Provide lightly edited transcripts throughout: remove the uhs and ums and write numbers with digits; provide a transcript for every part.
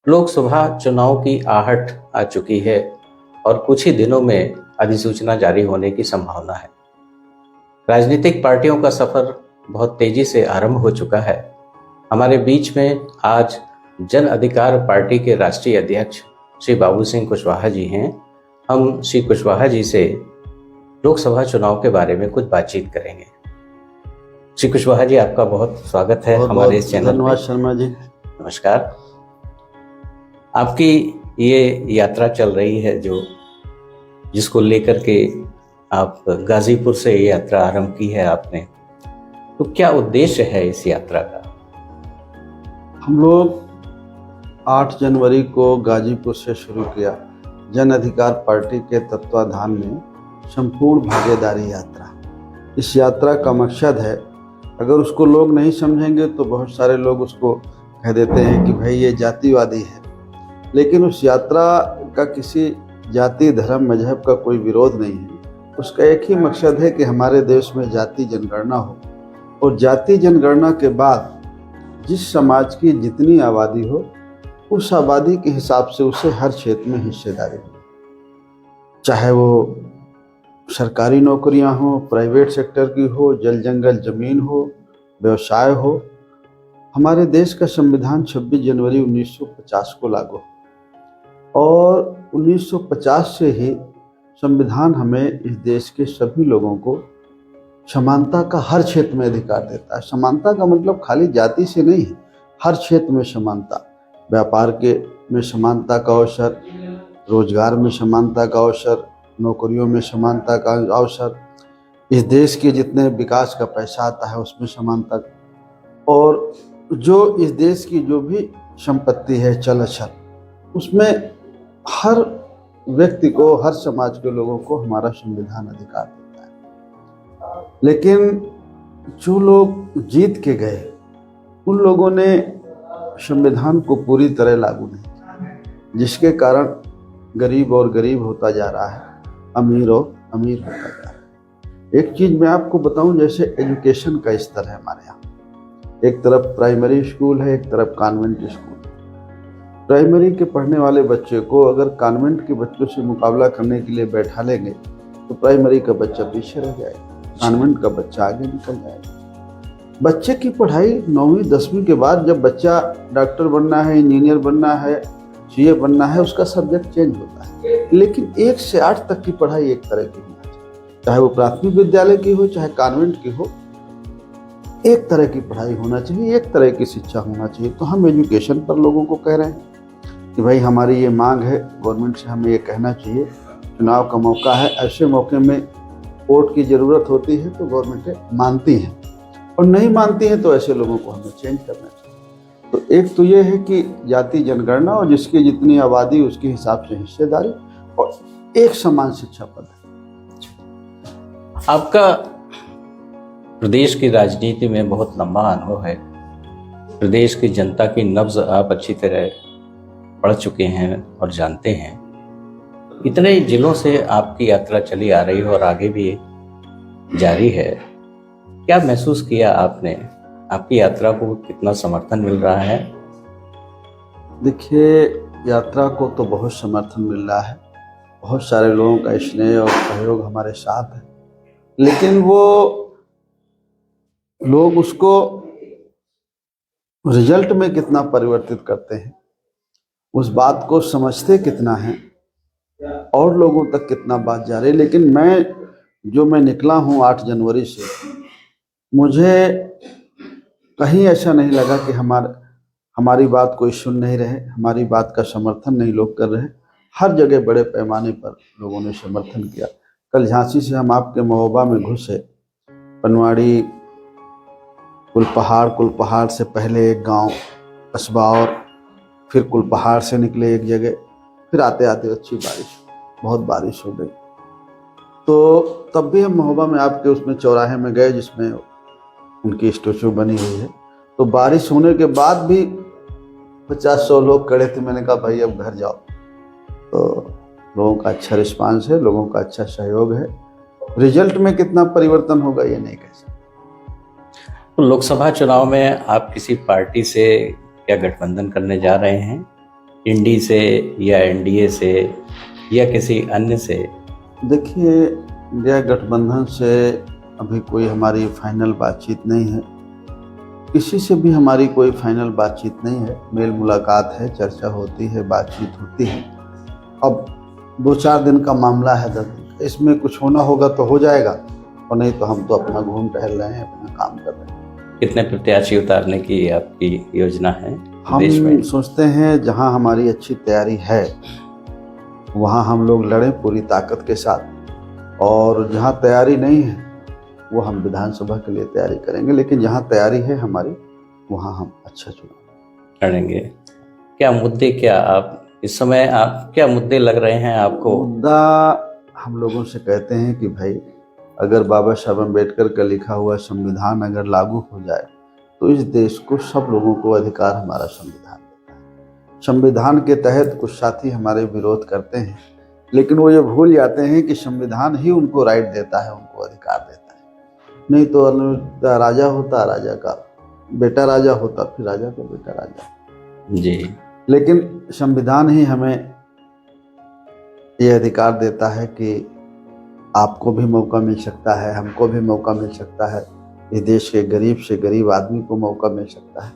लोकसभा चुनाव की आहट आ चुकी है और कुछ ही दिनों में अधिसूचना जारी होने की संभावना है। राजनीतिक पार्टियों का सफर बहुत तेजी से आरंभ हो चुका है। हमारे बीच में आज जन अधिकार पार्टी के राष्ट्रीय अध्यक्ष श्री बाबू सिंह कुशवाहा जी हैं। हम श्री कुशवाहा जी से लोकसभा चुनाव के बारे में कुछ बातचीत करेंगे। श्री कुशवाहा जी, आपका बहुत स्वागत है हमारे इस चैनल में। धन्यवाद शर्मा जी। नमस्कार। आपकी ये यात्रा चल रही है जिसको लेकर के आप गाजीपुर से ये यात्रा आरंभ की है आपने, तो क्या उद्देश्य है इस यात्रा का? हम लोग 8 जनवरी को गाजीपुर से शुरू किया जन अधिकार पार्टी के तत्वाधान में संपूर्ण भागीदारी यात्रा। इस यात्रा का मकसद है, अगर उसको लोग नहीं समझेंगे तो बहुत सारे लोग उसको कह देते हैं कि भाई ये जातिवादी है, लेकिन उस यात्रा का किसी जाति धर्म मजहब का कोई विरोध नहीं है। उसका एक ही मकसद है कि हमारे देश में जाति जनगणना हो और जाति जनगणना के बाद जिस समाज की जितनी आबादी हो उस आबादी के हिसाब से उसे हर क्षेत्र में हिस्सेदारी हो, चाहे वो सरकारी नौकरियां हो, प्राइवेट सेक्टर की हो, जल जंगल जमीन हो, व्यवसाय हो। हमारे देश का संविधान 26 जनवरी 1950 को लागू और 1950 से ही संविधान हमें इस देश के सभी लोगों को समानता का हर क्षेत्र में अधिकार देता है। समानता का मतलब खाली जाति से नहीं है, हर क्षेत्र में समानता, व्यापार में समानता का अवसर, रोजगार में समानता का अवसर, नौकरियों में समानता का अवसर, इस देश के जितने विकास का पैसा आता है उसमें समानता, और जो इस देश की जो भी संपत्ति है चल अचल, उसमें हर व्यक्ति को, हर समाज के लोगों को हमारा संविधान अधिकार देता है। लेकिन जो लोग जीत के गए उन लोगों ने संविधान को पूरी तरह लागू नहीं किया, जिसके कारण गरीब और गरीब होता जा रहा है, अमीर और अमीर होता जा रहा है। एक चीज मैं आपको बताऊं, जैसे एजुकेशन का स्तर है हमारे यहाँ, एक तरफ प्राइमरी स्कूल है, एक तरफ कॉन्वेंट स्कूल। प्राइमरी के पढ़ने वाले बच्चे को अगर कॉन्वेंट के बच्चों से मुकाबला करने के लिए बैठा लेंगे तो प्राइमरी का बच्चा पीछे रह जाएगा, कॉन्वेंट का बच्चा आगे निकल जाएगा। बच्चे की पढ़ाई 9वीं 10वीं के बाद जब बच्चा डॉक्टर बनना है, इंजीनियर बनना है, सीए बनना है, उसका सब्जेक्ट चेंज होता है। लेकिन 1 से 8 तक की पढ़ाई एक तरह की होनी चाहिए, चाहे वो प्राथमिक विद्यालय की हो चाहे कॉन्वेंट की हो, एक तरह की पढ़ाई होना चाहिए, एक तरह की शिक्षा होना चाहिए। तो हम एजुकेशन पर लोगों को कह रहे हैं कि भाई हमारी ये मांग है, गवर्नमेंट से हमें ये कहना चाहिए, चुनाव का मौका है, ऐसे मौके में वोट की ज़रूरत होती है तो गवर्नमेंट मानती है, और नहीं मानती है तो ऐसे लोगों को हमें चेंज करना चाहिए। तो एक तो ये है कि जाति जनगणना और जिसकी जितनी आबादी उसके हिसाब से हिस्सेदारी और एक समान शिक्षा पद्धति। आपका प्रदेश की राजनीति में बहुत लंबा अनुभव है, प्रदेश की जनता की नब्ज आप अच्छी तरह पढ़ चुके हैं और जानते हैं। इतने जिलों से आपकी यात्रा चली आ रही है और आगे भी जारी है। क्या महसूस किया आपने? आपकी यात्रा को कितना समर्थन मिल रहा है? देखिए, यात्रा को तो बहुत समर्थन मिल रहा है, बहुत सारे लोगों का स्नेह और सहयोग हमारे साथ है, लेकिन वो लोग उसको रिजल्ट में कितना परिवर्तित करते हैं, उस बात को समझते कितना है और लोगों तक कितना बात जा रही है। लेकिन मैं निकला हूँ 8 जनवरी से, मुझे कहीं ऐसा नहीं लगा कि हमारी बात कोई सुन नहीं रहे, हमारी बात का समर्थन नहीं लोग कर रहे। हर जगह बड़े पैमाने पर लोगों ने समर्थन किया। कल झांसी से हम आपके महोबा में घुसे, पनवाड़ी, कुलपहाड़ से पहले एक गांव कस्बा, और फिर कुलपहाड़ से निकले एक जगह, फिर आते आते अच्छी बहुत बारिश हो गई। तो तब भी हम महोबा में आपके उसमें चौराहे में गए जिसमें उनकी स्टैचू बनी हुई है। तो बारिश होने के बाद भी 50-100 लोग खड़े थे। मैंने कहा भाई अब घर जाओ। तो लोगों का अच्छा रिस्पांस है, लोगों का अच्छा सहयोग है। रिजल्ट में कितना परिवर्तन होगा ये नहीं कह सकते। तो लोकसभा चुनाव में आप किसी पार्टी से क्या गठबंधन करने जा रहे हैं? इंडी से या एनडीए से या किसी अन्य से? देखिए, इंडिया गठबंधन से अभी कोई हमारी फाइनल बातचीत नहीं है, किसी से भी हमारी कोई फाइनल बातचीत नहीं है। मेल मुलाकात है, चर्चा होती है, बातचीत होती है। अब 2-4 दिन का मामला है, 10 दिन का, इसमें कुछ होना होगा तो हो जाएगा, और नहीं तो हम तो अपना घूम टहल रहे हैं, अपना काम कर रहे हैं। कितने प्रत्याशी उतारने की आपकी योजना है देश हम में? सोचते हैं जहां हमारी अच्छी तैयारी है वहां हम लोग लड़ें पूरी ताकत के साथ, और जहां तैयारी नहीं है वो हम विधानसभा के लिए तैयारी करेंगे, लेकिन जहां तैयारी है हमारी वहां हम अच्छा चुनाव लड़ेंगे। क्या मुद्दे, क्या आप इस समय आप क्या मुद्दे लग रहे हैं आपको? मुद्दा हम लोगों से कहते हैं कि भाई, अगर बाबा साहब अम्बेडकर का लिखा हुआ संविधान अगर लागू हो जाए तो इस देश को सब लोगों को अधिकार हमारा संविधान देता है। संविधान के तहत कुछ साथी हमारे विरोध करते हैं, लेकिन वो ये भूल जाते हैं कि संविधान ही उनको राइट देता है, उनको अधिकार देता है। नहीं तो राजा होता, राजा का बेटा राजा होता, फिर राजा का बेटा राजा। जी। लेकिन संविधान ही हमें ये अधिकार देता है कि आपको भी मौका मिल सकता है, हमको भी मौका मिल सकता है, इस देश के गरीब से गरीब आदमी को मौका मिल सकता है।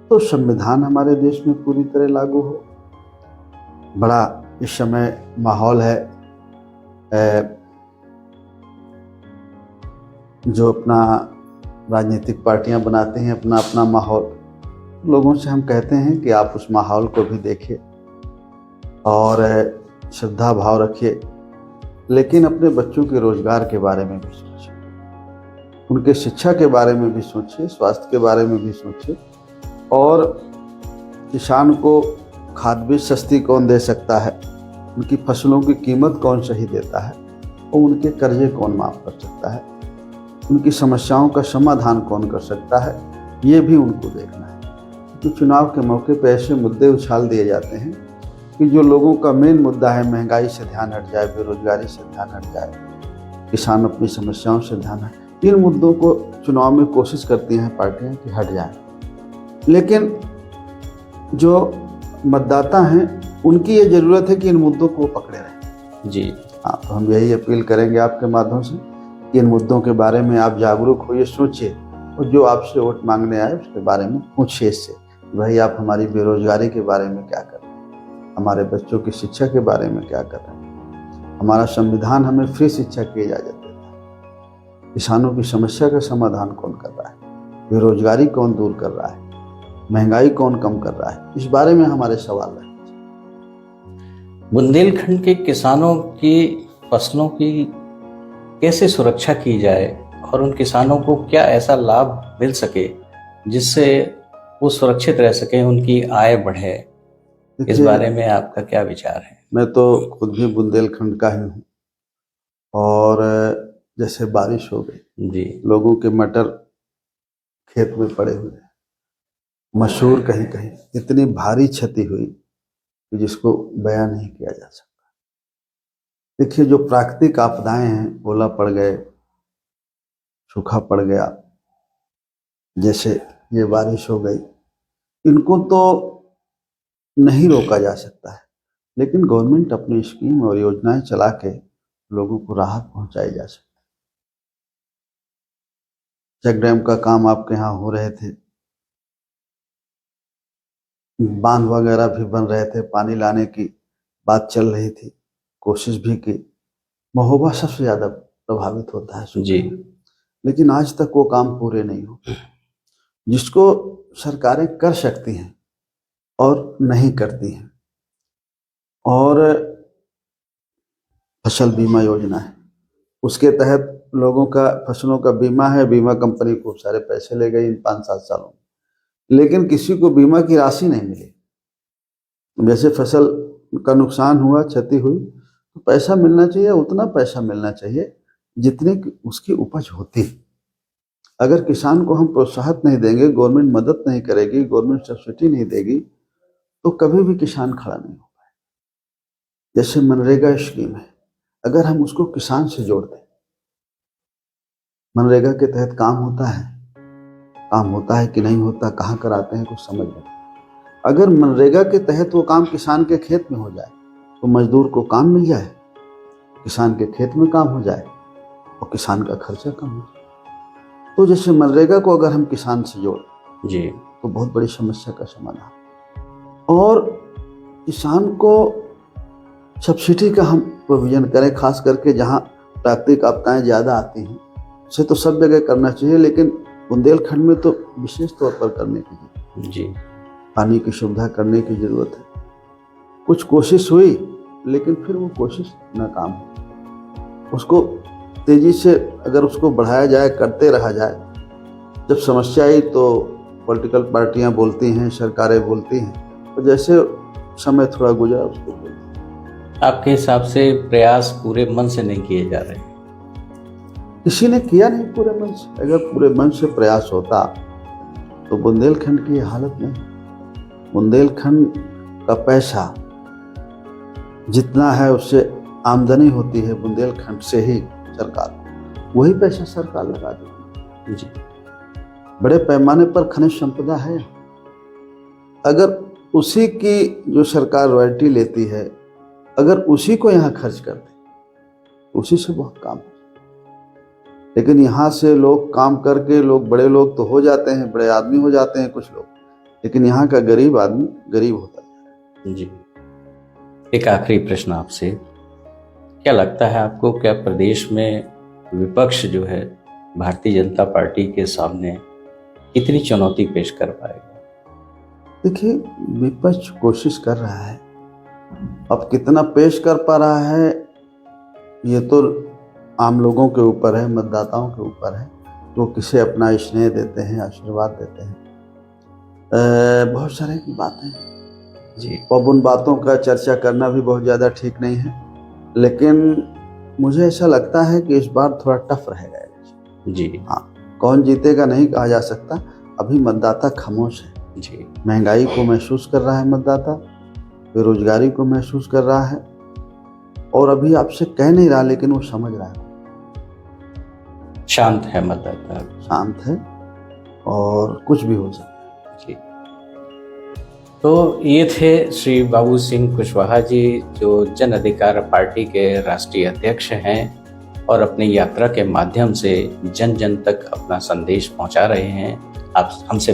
तो संविधान हमारे देश में पूरी तरह लागू हो। बड़ा इस समय माहौल है, जो अपना राजनीतिक पार्टियां बनाते हैं अपना अपना माहौल, लोगों से हम कहते हैं कि आप उस माहौल को भी देखिए और श्रद्धा भाव रखिए, लेकिन अपने बच्चों के रोजगार के बारे में भी सोचिए, उनके शिक्षा के बारे में भी सोचिए, स्वास्थ्य के बारे में भी सोचिए, और किसान को खाद बीज सस्ती कौन दे सकता है, उनकी फसलों की कीमत कौन सही देता है, और उनके कर्जे कौन माफ कर सकता है, उनकी समस्याओं का समाधान कौन कर सकता है, ये भी उनको देखना है। तो चुनाव के मौके पर ऐसे मुद्दे उछाल दिए जाते हैं कि जो लोगों का मेन मुद्दा है, महंगाई से ध्यान हट जाए, बेरोजगारी से ध्यान हट जाए, किसान अपनी समस्याओं से ध्यान हट, इन मुद्दों को चुनाव में कोशिश करती हैं पार्टियां कि हट जाए। लेकिन जो मतदाता हैं उनकी ये जरूरत है कि इन मुद्दों को पकड़े रहें। जी हाँ, तो हम यही अपील करेंगे आपके माध्यम से कि इन मुद्दों के बारे में आप जागरूक होइए, सोचिए, और जो आपसे वोट मांगने आए उसके बारे में पूछिए इससे, भाई आप हमारी बेरोजगारी के बारे में क्या कर रहे हैं, हमारे बच्चों की शिक्षा के बारे में क्या कर रहे हैं। हमारा संविधान हमें फ्री शिक्षा की इजाजत देता है, किसानों की समस्या का समाधान कौन कर रहा है, बेरोजगारी कौन दूर कर रहा है, महंगाई कौन कम कर रहा है, इस बारे में हमारे सवाल रहे। बुंदेलखंड के किसानों की फसलों की कैसे सुरक्षा की जाए और उन किसानों को क्या ऐसा लाभ मिल सके जिससे वो सुरक्षित रह सके, उनकी आय बढ़े, इस बारे में आपका क्या विचार है? मैं तो खुद भी बुंदेलखंड का ही हूँ, और जैसे बारिश हो गई जी, लोगों के मटर खेत में पड़े हुए, मशहूर कहीं कहीं इतनी भारी क्षति हुई कि जिसको बयान नहीं किया जा सकता। देखिए, जो प्राकृतिक आपदाएं हैं, ओला पड़ गए, सूखा पड़ गया, जैसे ये बारिश हो गई, इनको तो नहीं रोका जा सकता है, लेकिन गवर्नमेंट अपनी स्कीम और योजनाएं चला के लोगों को राहत पहुंचाई जा सकती है। चेक डैम का काम आपके यहाँ हो रहे थे, बांध वगैरह भी बन रहे थे, पानी लाने की बात चल रही थी, कोशिश भी की। महोबा सबसे ज्यादा प्रभावित होता है जी, लेकिन आज तक वो काम पूरे नहीं हो, जिसको सरकारें कर सकती हैं और नहीं करती हैं। और फसल बीमा योजना है, उसके तहत लोगों का फसलों का बीमा है, बीमा कंपनी खूब सारे पैसे ले गई इन 5-7 सालों में, लेकिन किसी को बीमा की राशि नहीं मिली। जैसे फसल का नुकसान हुआ, क्षति हुई, तो पैसा मिलना चाहिए, उतना पैसा मिलना चाहिए जितनी उसकी उपज होती। अगर किसान को हम प्रोत्साहन नहीं देंगे, गवर्नमेंट मदद नहीं करेगी, गवर्नमेंट सब्सिडी नहीं देगी, तो कभी भी किसान खड़ा नहीं हो पाए। जैसे मनरेगा स्कीम है, अगर हम उसको किसान से जोड़ दें, मनरेगा के तहत काम होता है कि नहीं होता, कहाँ कराते हैं कुछ समझ नहीं। अगर मनरेगा के तहत वो काम किसान के खेत में हो जाए तो मजदूर को काम मिल जाए, किसान के खेत में काम हो जाए और किसान का खर्चा कम हो जाए। तो जैसे मनरेगा को अगर हम किसान से जोड़ें जी, तो बहुत बड़ी समस्या का समाधान, और किसान को सब्सिडी का हम प्रोविजन करें, खास करके जहाँ प्राकृतिक आपदाएं ज़्यादा आती हैं। उसे तो सब जगह करना चाहिए, लेकिन बुंदेलखंड में तो विशेष तौर पर करने की जरूरत है। जी, पानी की सुविधा करने की ज़रूरत है। कुछ कोशिश हुई लेकिन फिर वो कोशिश नाकाम हुई। उसको तेज़ी से अगर उसको बढ़ाया जाए, करते रहा जाए, जब समस्या आई तो पॉलिटिकल पार्टियां बोलती हैं, सरकारें बोलती हैं, तो जैसे समय थोड़ा गुजरा उसको बोलते हैं। आपके हिसाब से प्रयास पूरे मन से नहीं किए जा रहे हैं? किसी ने किया नहीं पूरे मन से। अगर पूरे मन से प्रयास होता तो बुंदेलखंड की ये हालत नहीं। बुंदेलखंड का पैसा जितना है उससे आमदनी होती है बुंदेलखंड से ही सरकार को, वही पैसा सरकार लगा देती। जी, बड़े पैमाने पर खनिज संपदा है। अगर उसी की जो सरकार रॉयल्टी लेती है, अगर उसी को यहाँ खर्च कर दे, उसी से बहुत काम हो। लेकिन यहाँ से लोग काम करके, लोग बड़े लोग तो हो जाते हैं, बड़े आदमी हो जाते हैं कुछ लोग, लेकिन यहाँ का गरीब आदमी गरीब होता है। जी। एक आखिरी प्रश्न आपसे, क्या लगता है आपको, क्या प्रदेश में विपक्ष जो है भारतीय जनता पार्टी के सामने कितनी चुनौती पेश कर पाएगा? देखिए, विपक्ष कोशिश कर रहा है, अब कितना पेश कर पा रहा है ये तो आम लोगों के ऊपर है, मतदाताओं के ऊपर है, वो किसे अपना स्नेह देते हैं, आशीर्वाद देते हैं। बहुत सारे की बातें जी, अब उन बातों का चर्चा करना भी बहुत ज़्यादा ठीक नहीं है, लेकिन मुझे ऐसा लगता है कि इस बार थोड़ा टफ रहेगा। जी, हाँ, कौन जीतेगा नहीं कहा जा सकता। अभी मतदाता खामोश है। जी, महंगाई को महसूस कर रहा है मतदाता, बेरोजगारी को महसूस कर रहा है, और अभी आपसे कह नहीं रहा लेकिन वो समझ रहा है। शांत है मतदाता? शांत है और कुछ भी हो सकता है। जी। तो ये थे श्री बाबू सिंह कुशवाहा जी, जो जन अधिकार पार्टी के राष्ट्रीय अध्यक्ष हैं और अपनी यात्रा के माध्यम से जन जन तक अपना संदेश पहुंचा रहे हैं। आप हमसे